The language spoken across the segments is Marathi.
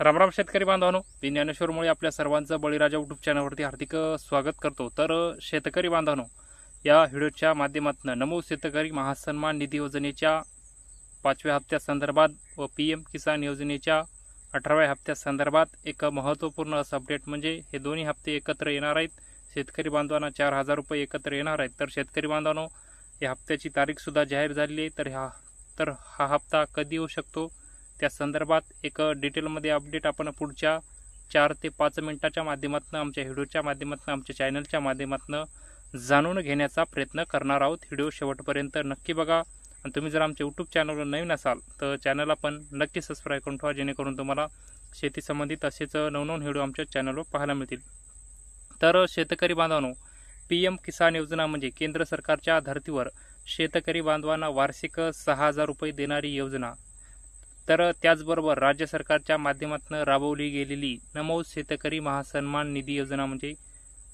रामराम शेतकरी बांधवांनो, मी ज्ञानेश्वर मुळे आपल्या सर्वांचं बळीराजा यूट्यूब चॅनलवरती हार्दिक स्वागत करतो। तर शेतकरी बांधवांनो, या व्हिडिओच्या माध्यमातून नमो शेतकरी महासन्मान निधी योजनेच्या 5व्या हप्त्यासंदर्भात व पीएम किसान योजनेच्या 18व्या हप्त्यासंदर्भात एक महत्त्वपूर्ण असं अपडेट म्हणजे हे दोन्ही हप्ते एकत्र येणार आहेत। शेतकरी बांधवांना 4,000 रुपये एकत्र येणार आहेत। तर शेतकरी बांधवांनो, या हप्त्याची तारीख सुद्धा जाहीर झाली आहे। तर हा हप्ता कधी येऊ शकतो त्या संदर्भात एक डिटेलमध्ये अपडेट आपण पुढच्या 4 ते 5 मिनिटाच्या माध्यमातून आमच्या व्हिडिओच्या माध्यमातून आमच्या चॅनलच्या माध्यमातून जाणून घेण्याचा प्रयत्न करणार आहोत। व्हिडिओ शेवटपर्यंत नक्की बघा आणि तुम्ही जर आमच्या यूट्यूब चॅनलवर नवीन असाल तर चॅनलला पण नक्की सबस्क्राईब करून ठेवा, जेणेकरून तुम्हाला शेती संबंधित असेच नवनवीन व्हिडिओ आमच्या चॅनलवर पाहायला मिळतील। तर शेतकरी बांधवांनो, पीएम किसान योजना म्हणजे केंद्र सरकारच्या धर्तीवर शेतकरी बांधवांना वार्षिक 6,000 रुपये देणारी योजना। तर त्याचबरोबर राज्य सरकारच्या माध्यमातून राबवली गेलेली नमो शेतकरी महासन्मान निधी योजना म्हणजे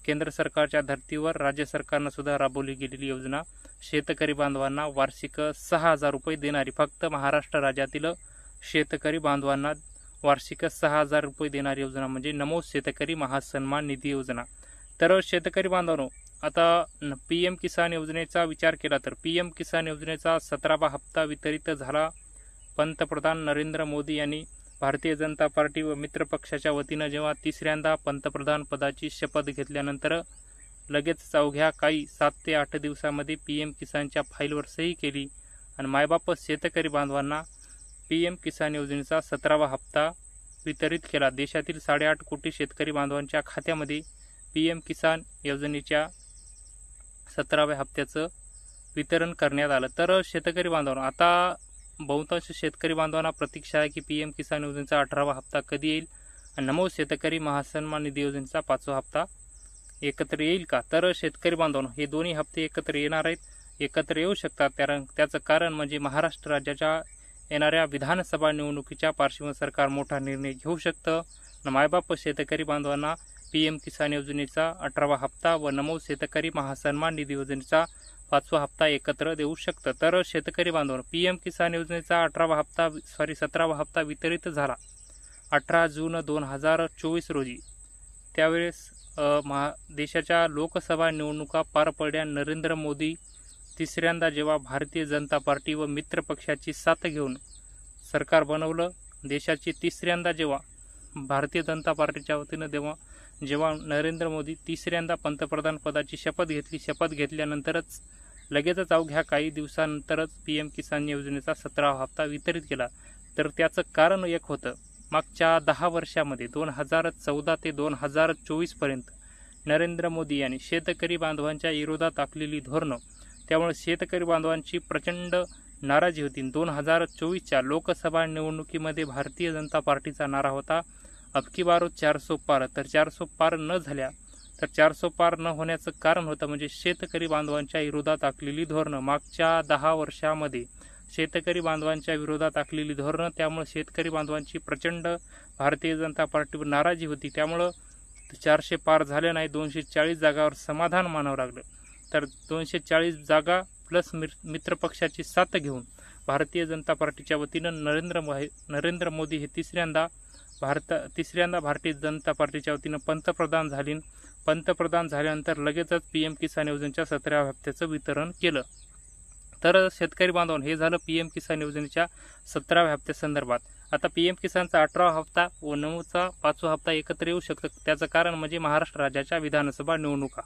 केंद्र सरकारच्या धर्तीवर राज्य सरकारनं सुद्धा राबवली गेलेली योजना। शेतकरी बांधवांना वार्षिक 6,000 रुपये देणारी, फक्त महाराष्ट्र राज्यातील शेतकरी बांधवांना वार्षिक 6,000 रुपये देणारी योजना म्हणजे नमो शेतकरी महासन्मान निधी योजना। तर शेतकरी बांधवांनो, आता पीएम किसान योजनेचा विचार केला तर पीएम किसान योजनेचा 17वा हप्ता वितरित झाला। पंतप्रधान नरेंद्र मोदी यांनी भारतीय जनता पार्टी व मित्र पक्षाच्या वतीनं जेव्हा तिसऱ्यांदा पंतप्रधान पदाची शपथ घेतल्यानंतर लगेच अवघ्या काही 7 ते 8 दिवसांमध्ये पीएम किसानच्या फाईलवर सही केली आणि मायबाप शेतकरी बांधवांना पीएम किसान योजनेचा 17वा हप्ता वितरित केला। देशातील 8.5 कोटी शेतकरी बांधवांच्या खात्यामध्ये पीएम किसान योजनेच्या 17व्या हप्त्याचं वितरण करण्यात आलं। तर शेतकरी बांधवांनो, आता बहुतांश शेतकरी बांधवांना प्रतीक्षा आहे की पीएम किसान योजनेचा 18वा हप्ता कधी येईल आणि नमो शेतकरी महासन्मान निधी योजनेचा 5वा हप्ता एकत्र येईल का। तर शेतकरी बांधवांनो, हे दोन्ही हप्ते एकत्र येणार आहेत, एकत्र येऊ शकतात। त्याचं कारण म्हणजे महाराष्ट्र राज्याच्या येणाऱ्या विधानसभा निवडणुकीच्या पार्श्वभूमीवर सरकार मोठा निर्णय घेऊ शकतं। मायबाप शेतकरी बांधवांना पीएम किसान योजनेचा 18वा हप्ता व नमो शेतकरी महासन्मान निधी योजनेचा 5वा हप्ता एकत्र देऊ शकतं। तर शेतकरी बांधवांनो, पीएम किसान योजनेचा 17वा हप्ता वितरित झाला 18 जून 2024 रोजी। त्यावेळेस देशाच्या लोकसभा निवडणुका पार पडल्या। नरेंद्र मोदी तिसऱ्यांदा जेव्हा भारतीय जनता पार्टी व मित्र पक्षाची साथ घेऊन सरकार बनवलं, देशाची तिसऱ्यांदा जेव्हा भारतीय जनता पार्टीच्या वतीनं जेव्हा नरेंद्र मोदी तिसऱ्यांदा पंतप्रधान पदाची शपथ घेतल्यानंतरच लगेचच अवघ्या काही दिवसांनंतरच पीएम किसान योजनेचा 17वा हप्ता वितरित केला। तर त्याचं कारण एक होतं, मागच्या 10 वर्षामध्ये 2014 ते 2024 पर्यंत नरेंद्र मोदी यांनी शेतकरी बांधवांच्या विरोधात आखलेली धोरणं, त्यामुळे शेतकरी बांधवांची प्रचंड नाराजी होती। 2024च्या लोकसभा निवडणुकीमध्ये भारतीय जनता पार्टीचा नारा होता अब की बार 400 पार। तर 400 पार न झाल्या, तर 400 पार न होण्याचं कारण होतं म्हणजे शेतकरी बांधवांच्या विरोधात आखलेली धोरणं। मागच्या 10 वर्षामध्ये शेतकरी बांधवांच्या विरोधात आखलेली धोरणं, त्यामुळे शेतकरी बांधवांची प्रचंड भारतीय जनता पार्टीवर नाराजी होती। त्यामुळं 400 पार झाले नाही, 240 जागावर समाधान मानावं लागलं। तर 240 जागा प्लस मित्रपक्षाची साथ घेऊन भारतीय जनता पार्टीच्या वतीनं नरेंद्र मोदी हे तिसऱ्यांदा भारतीय जनता पार्टीच्या वतीनं पंतप्रधान झाल्यानंतर लगेचच पीएम किसान योजनेच्या 17व्या हप्त्याचं वितरण केलं। तर शेतकरी बांधवांनो, हे झालं पीएम किसान योजनेच्या 17व्या हप्त्यासंदर्भात। आता पीएम किसानचा 18वा हप्ता व नमोचा 5वा हप्ता एकत्र येऊ शकतं, त्याचं कारण म्हणजे महाराष्ट्र राज्याच्या विधानसभा निवडणुका।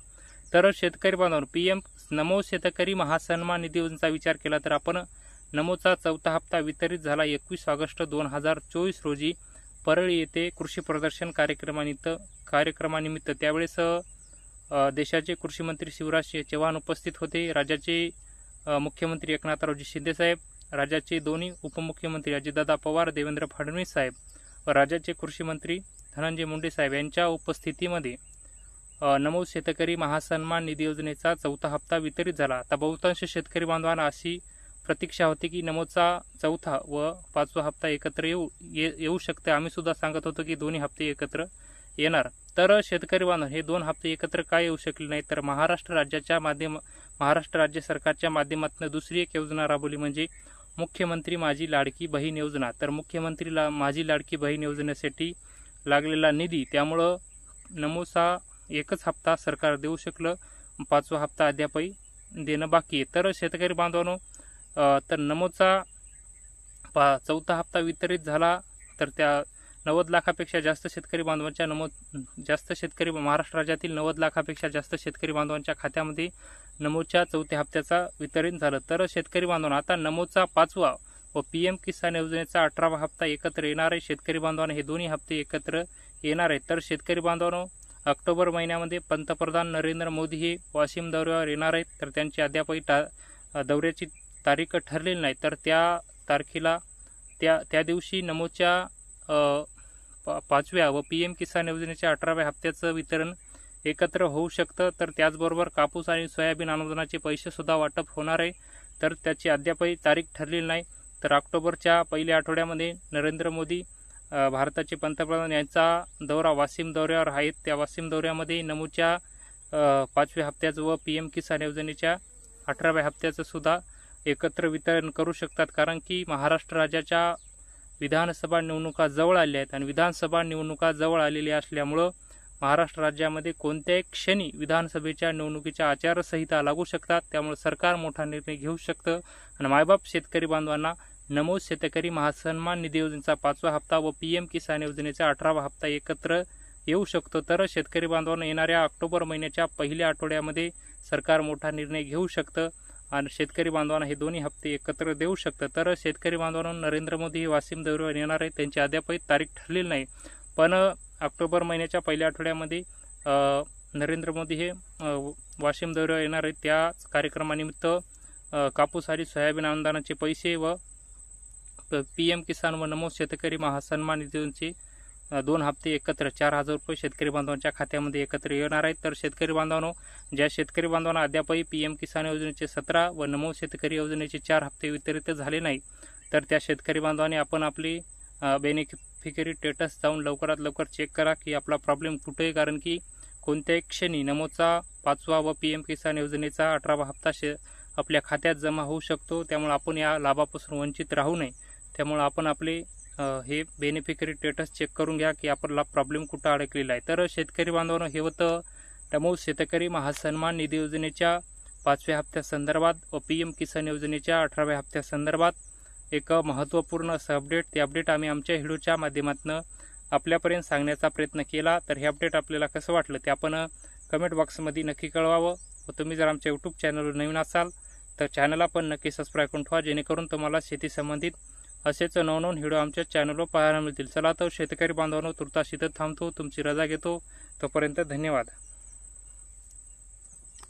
तर शेतकरी बांधवांनो, नमो शेतकरी महासन्मान निधी योजनेचा विचार केला तर आपण नमोचा 4था हप्ता वितरित झाला 21 ऑगस्ट 2024 रोजी परळी येथे कृषी प्रदर्शन कार्यक्रमानिमित्त। त्यावेळेस देशाचे कृषी मंत्री शिवराज चव्हाण उपस्थित होते, राज्याचे मुख्यमंत्री एकनाथरावजी शिंदे साहेब, राज्याचे दोन्ही उपमुख्यमंत्री अजितदादा पवार, देवेंद्र फडणवीस साहेब व राज्याचे कृषी मंत्री धनंजय मुंडे साहेब यांच्या उपस्थितीमध्ये नमो शेतकरी महासन्मान निधी योजनेचा 4था हप्ता वितरित झाला। आता बहुतांश शेतकरी बांधवांना अशी प्रतीक्षा होती की नमोचा 4था व 5वा हप्ता एकत्र येऊ शकते। आम्ही सुद्धा सांगत होतो की दोन्ही हप्ते एकत्र येणार। तर शेतकरी बांधव, हे 2 हप्ते एकत्र काय येऊ शकले नाही, तर महाराष्ट्र राज्य सरकारच्या माध्यमातून दुसरी एक योजना राबवली म्हणजे मुख्यमंत्री माझी लाडकी बहीण योजना, तर मुख्यमंत्री माझी लाडकी बहीण योजनेसाठी लागलेला निधी, त्यामुळं नमोचा एकच हप्ता सरकार देऊ शकलं, 5वा हप्ता अद्यापही देणं बाकी आहे. तर शेतकरी बांधवांनो, तर नमोचा 4था हप्ता वितरित झाला तर त्या 90 लाखापेक्षा जास्त शेतकरी बांधवांच्या महाराष्ट्र राज्यातील 90 लाखापेक्षा जास्त शेतकरी बांधवांच्या खात्यामध्ये नमोच्या 4थ्या हप्त्याचा वितरण झालं. तर शेतकरी बांधवांना आता नमोचा 5वा व PM किसान योजनेचा 18वा हप्ता एकत्र येणार आहे. शेतकरी बांधवांना हे दोन्ही हप्ते एकत्र येणार आहेत. तर शेतकरी बांधवांनो, ऑक्टोबर महिन्यामध्ये पंतप्रधान नरेंद्र मोदी हे वाशिम दौऱ्यावर येणार आहेत. तर त्यांची अद्यापही दौऱ्याची तारीख ठरलेली नाही. तर त्या तारखेला त्या दिवशी नमोच्या 5व्या व PM किसान योजनेच्या 18व्या हप्त्याचं वितरण एकत्र होऊ शकतं. तर त्याचबरोबर कापूस आणि सोयाबीन अनुदानाचे पैसे सुद्धा वाटप होणार आहे. तर त्याची अद्यापही तारीख ठरलेली नाही. तर ऑक्टोबरच्या पहिल्या आठवड्यामध्ये नरेंद्र मोदी भारताचे पंतप्रधान यांचा दौरा वाशिम दौऱ्यावर आहेत. त्या वाशिम दौऱ्यामध्ये नमोच्या 5व्या हप्त्याचं व PM किसान योजनेच्या 18व्या हप्त्याचं सुद्धा एकत्र वितरण करू शकतात. कारण की महाराष्ट्र राज्याच्या विधानसभा निवडणुका जवळ आल्या आहेत आणि विधानसभा निवडणुका जवळ आलेल्या असल्यामुळं महाराष्ट्र राज्यामध्ये कोणत्याही क्षणी विधानसभेच्या निवडणुकीच्या आचारसंहिता लागू शकतात. त्यामुळे सरकार मोठा निर्णय घेऊ शकतं आणि मायबाप शेतकरी बांधवांना नमो शेतकरी महासन्मान निधी योजनेचा 5वा हप्ता व PM किसान योजनेचा 18वा हप्ता एकत्र येऊ शकतो. तर शेतकरी बांधवांना येणाऱ्या ऑक्टोबर महिन्याच्या पहिल्या आठवड्यामध्ये सरकार मोठा निर्णय घेऊ शकतं आणि शेतकरी बांधवांना हे दोन्ही हप्ते एकत्र देऊ शकतं. तर शेतकरी बांधवांना नरेंद्र मोदी हे वाशिम दौऱ्यावर येणार आहेत. त्यांची अद्यापही तारीख ठरलेली नाही. पण ऑक्टोबर महिन्याच्या पहिल्या आठवड्यामध्ये नरेंद्र मोदी हे वाशिम दौऱ्यावर येणार आहेत. त्याच कार्यक्रमानिमित्त कापूस आणि सोयाबीन अनुदानाचे पैसे व PM किसान व नमो शेतकरी महासन्मान निधीचे 2 हप्ते एकत्र 4,000 रुपये शेतकरी बांधवांच्या खात्यामध्ये एकत्र येणार आहेत. तर शेतकरी बांधवांनो, ज्या शेतकरी बांधवांना अद्यापही PM किसान योजनेचे 17 व नमो शेतकरी योजनेचे 4 हप्ते वितरित झाले नाही, तर त्या शेतकरी बांधवांनी आपण आपली बेनिफिशरी स्टेटस जाऊन लवकरात लवकर चेक करा की आपला प्रॉब्लेम कुठे आहे. कारण की कोणत्याही क्षणी नमोचा 5वा व PM किसान योजनेचा 18वा हप्ता आपल्या खात्यात जमा होऊ शकतो. त्यामुळे आपण या लाभापासून वंचित राहू नये. त्यामुळे आपण आपले हे बेनिफिशरी स्टेटस चेक करून घ्या की आपला प्रॉब्लेम कुठं अडकलेला आहे. तर शेतकरी बांधवांनो, हे होतं नमो शेतकरी महासन्मान निधी योजनेच्या 5व्या हप्त्यासंदर्भात व PM किसान योजनेच्या 18व्या हप्त्यासंदर्भात एक महत्त्वपूर्ण असं अपडेट. ते अपडेट आम्ही आमच्या व्हिडिओच्या माध्यमातून आपल्यापर्यंत सांगण्याचा प्रयत्न केला. तर हे अपडेट आपल्याला कसं वाटलं ते आपण कमेंट बॉक्समध्ये नक्की कळवावं. व तुम्ही जर आमच्या यूट्यूब चॅनलवर नवीन असाल तर चॅनलला पण नक्की सबस्क्राईब करून ठेवा, जेणेकरून तुम्हाला शेती संबंधित असेच नवनवीन व्हिडिओ आमच्या चॅनलवर पाहायला मिळतील. चला तर शेतकरी बांधवांनो, तुर्तास इथं थांबतो, तुमची रजा घेतो. तोपर्यंत धन्यवाद.